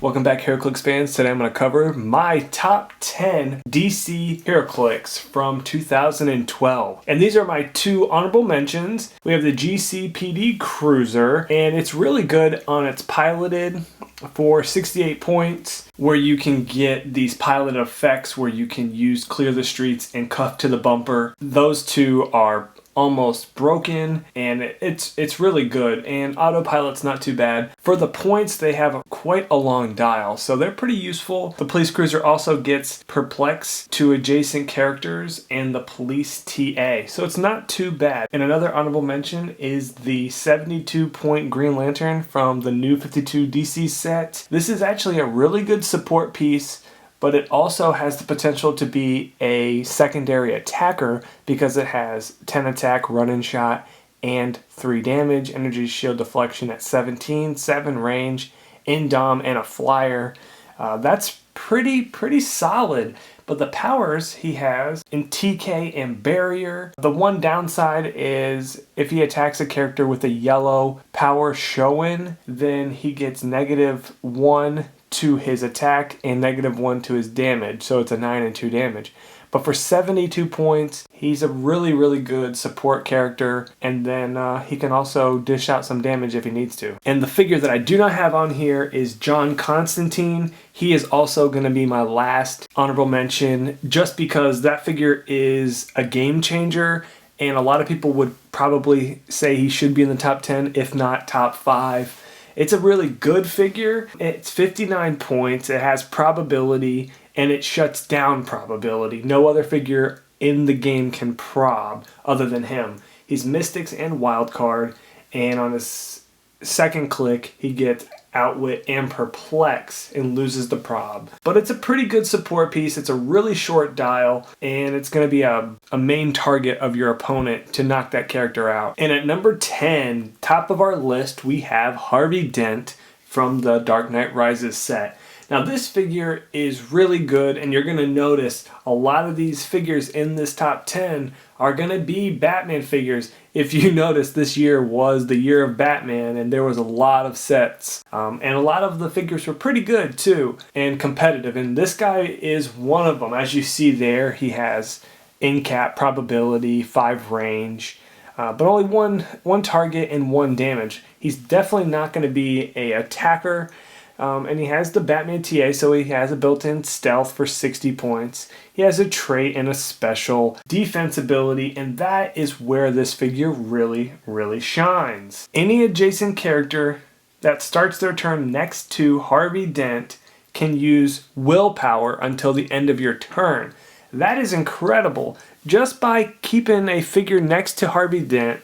Welcome back, Heroclix fans. Today I'm going to cover my top 10 DC Heroclix from 2012. And these are my two honorable mentions. We have the GCPD Cruiser, and it's really good on its piloted for 68 points, where you can get these piloted effects where you can use clear the streets and cuff to the bumper. Those two are almost broken, and it's really good, and autopilot's not too bad. For the points, they have quite a long dial, so they're pretty useful. The police cruiser also gets perplex to adjacent characters and the police TA, so it's not too bad. And another honorable mention is the 72 point Green Lantern from the new 52 DC set. This is actually a really good support piece, but it also has the potential to be a secondary attacker because it has 10 attack, run-in shot, and 3 damage, energy shield deflection at 17, 7 range, in-dom, and a flyer. That's pretty solid. But the powers he has in TK and barrier. The one downside is if he attacks a character with a yellow power showing, then he gets -1 to his attack and -1 to his damage, so it's a 9 and 2 damage. But for 72 points, he's a really good support character, and then he can also dish out some damage if he needs to. And the figure that I do not have on here is John Constantine. He is also going to be my last honorable mention, just because that figure is a game changer, and a lot of people would probably say he should be in the top 10, if not top 5. It's a really good figure. It's 59 points, it has probability, and it shuts down probability. No other figure in the game can prob other than him. He's Mystics and Wildcard, and on his second click, he gets Outwit and Perplex and loses the prob. But it's a pretty good support piece. It's a really short dial, and it's going to be a main target of your opponent to knock that character out. And at number 10, top of our list, we have Harvey Dent from the Dark Knight Rises set. Now this figure is really good, and you're going to notice a lot of these figures in this top 10 are going to be Batman figures. If you notice, this year was the year of Batman, and there was a lot of sets. And a lot of the figures were pretty good too, and competitive. And this guy is one of them. As you see there, he has in-cap probability, 5 range, but only one target and 1 damage. He's definitely not going to be a attacker. And he has the Batman TA, so he has a built-in stealth for 60 points. He has a trait and a special defense ability, and that is where this figure really shines. Any adjacent character that starts their turn next to Harvey Dent can use willpower until the end of your turn. That is incredible. Just by keeping a figure next to Harvey Dent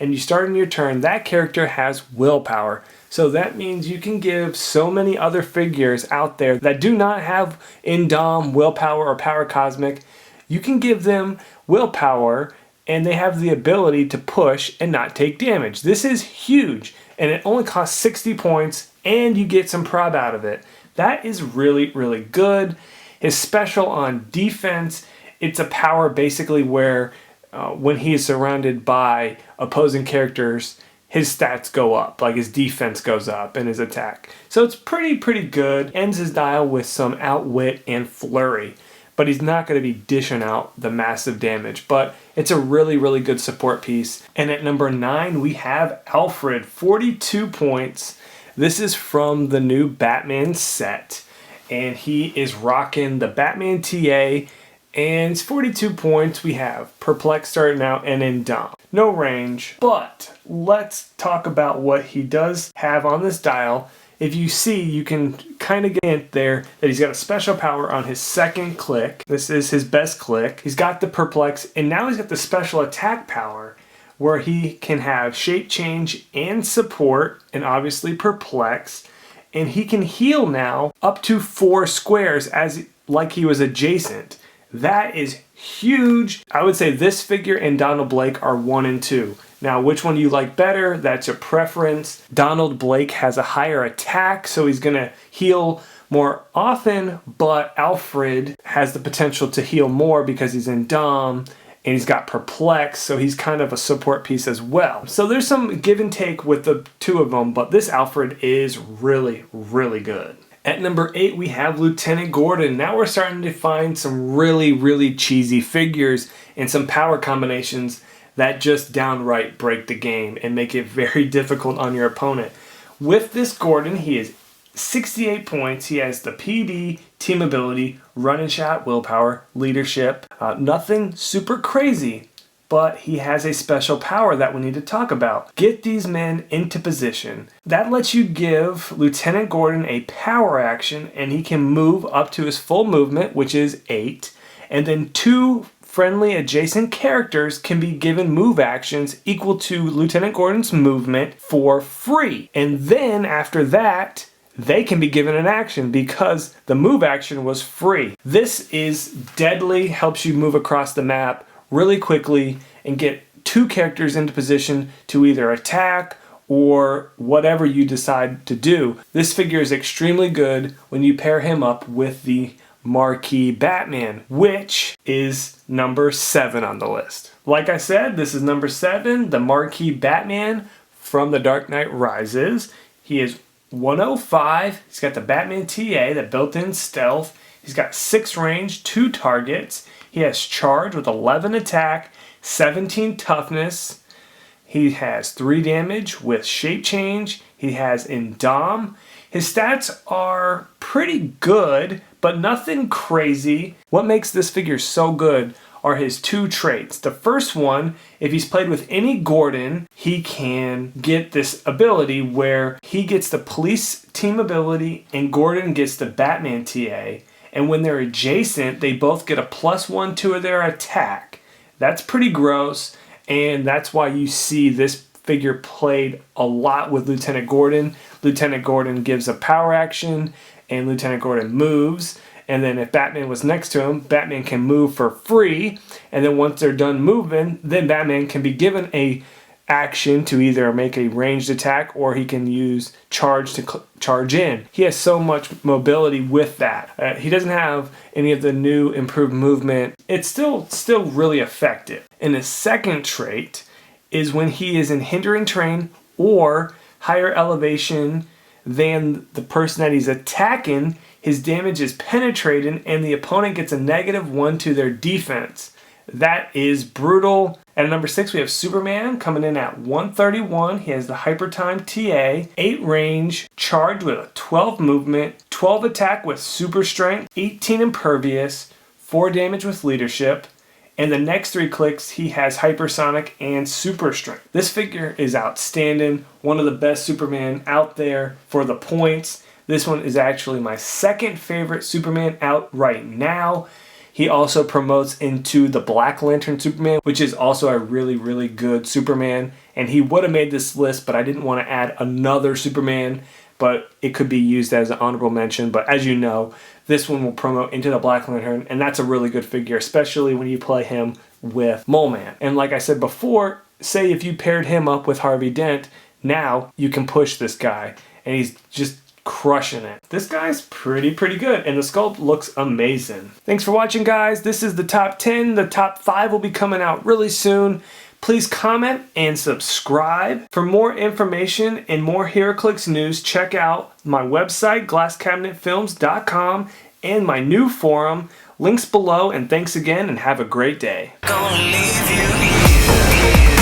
and you start in your turn, that character has willpower. So that means you can give so many other figures out there that do not have in-dom, willpower, or power cosmic. You can give them willpower, and they have the ability to push and not take damage. This is huge, and it only costs 60 points, and you get some prob out of it. That is really good. His special on defense, it's a power basically where when he is surrounded by opposing characters, his stats go up, like his defense goes up and his attack. So it's pretty good. Ends his dial with some outwit and flurry, but he's not going to be dishing out the massive damage. But it's a really good support piece. And at number 9, we have Alfred, 42 points. This is from the new Batman set, and he is rocking the Batman TA. And it's 42 points. We have Perplex starting out and in-dom. No range, but let's talk about what he does have on this dial. If you see, you can kind of get there that he's got a special power on his second click. This is his best click. He's got the Perplex, and now he's got the special attack power where he can have shape change and support, and obviously Perplex. And he can heal now up to 4 squares like he was adjacent. That is huge. I would say this figure and Donald Blake are 1 and 2. Now, which one you like better, that's your preference. Donald Blake has a higher attack, so he's going to heal more often, but Alfred has the potential to heal more because he's in Dom, and he's got Perplex, so he's kind of a support piece as well. So there's some give and take with the two of them, but this Alfred is really good. At number 8, we have Lieutenant Gordon. Now we're starting to find some really cheesy figures and some power combinations that just downright break the game and make it very difficult on your opponent. With this Gordon, he is 68 points. He has the PD, team ability, run and shot, willpower, leadership. Nothing super crazy, but he has a special power that we need to talk about. Get these men into position. That lets you give Lieutenant Gordon a power action, and he can move up to his full movement, which is 8. And then 2 friendly adjacent characters can be given move actions equal to Lieutenant Gordon's movement for free. And then after that, they can be given an action because the move action was free. This is deadly, helps you move across the map really quickly and get 2 characters into position to either attack or whatever you decide to do. This figure is extremely good when you pair him up with the Marquis Batman, which is number 7 on the list. Like I said, this is number 7, the Marquis Batman from The Dark Knight Rises. He is 105. He's got the Batman TA, the built-in stealth. He's got 6 range, 2 targets. He has charge with 11 attack, 17 toughness. He has 3 damage with shape change. He has Indom. His stats are pretty good, but nothing crazy. What makes this figure so good are his 2 traits. The first one, if he's played with any Gordon, he can get this ability where he gets the police team ability and Gordon gets the Batman TA. And when they're adjacent, they both get a +1 to their attack. That's pretty gross, and that's why you see this figure played a lot with Lieutenant Gordon. Lieutenant Gordon gives a power action, and Lieutenant Gordon moves. And then if Batman was next to him, Batman can move for free. And then once they're done moving, then Batman can be given a action to either make a ranged attack or he can use charge to charge in. He has so much mobility with that. He doesn't have any of the new improved movement. It's still really effective. And his second trait is when he is in hindering terrain or higher elevation than the person that he's attacking, his damage is penetrating and the opponent gets a -1 to their defense. That is brutal. At number 6, we have Superman coming in at 131. He has the Hyper Time TA, 8 range, charged with a 12 movement, 12 attack with super strength, 18 impervious, 4 damage with leadership. And the next 3 clicks, he has hypersonic and super strength. This figure is outstanding. One of the best Superman out there for the points. This one is actually my second favorite Superman out right now. He also promotes into the Black Lantern Superman, which is also a really good Superman. And he would have made this list, but I didn't want to add another Superman, but it could be used as an honorable mention. But as you know, this one will promote into the Black Lantern, and that's a really good figure, especially when you play him with Mole Man. And like I said before, say if you paired him up with Harvey Dent, now you can push this guy, and he's just crushing it. This guy's pretty good, and the sculpt looks amazing. Thanks for watching, guys. This is the top 10. The top 5 will be coming out really soon. Please comment and subscribe. For more information and more Heroclix news, check out my website, glasscabinetfilms.com, and my new forum. Links below, and thanks again, and have a great day. Gonna leave you here.